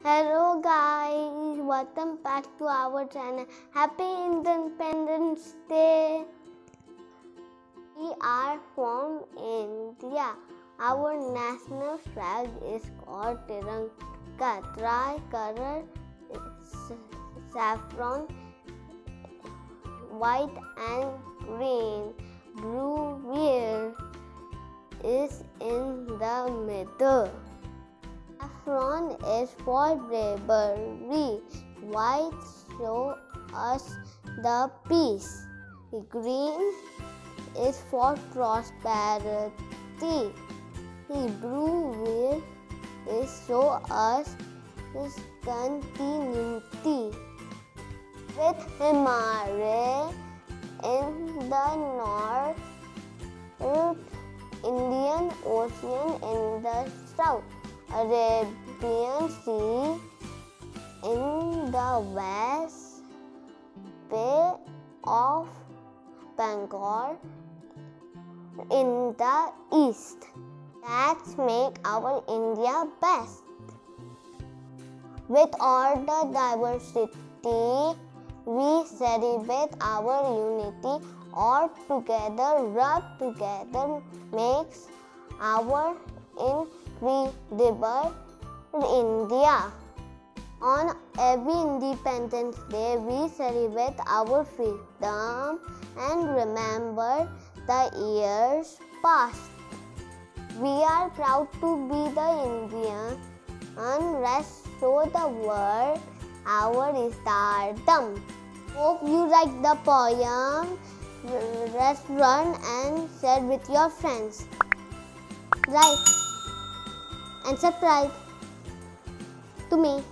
Hello guys, welcome back to our channel. Happy Independence Day. We are from India. Our national flag is called Tiranga. Tri-color, saffron, white and green. Blue wheel is in the middle. Saffron is for bravery. White shows us the peace. Green is for prosperity. Blue will show us continuity. With Himalaya in the north, Indian Ocean in the south, Arabian Sea in the west, Bay of Bengal in the east. That's make our India best. With all the diversity, we celebrate our unity. All together, rub together makes our incredible India. On every Independence Day, we celebrate our freedom and remember the years past. We are proud to be the Indian and let's show the world our stardom. Hope you like the poem. Let's run and share with your friends. Like and subscribe to me.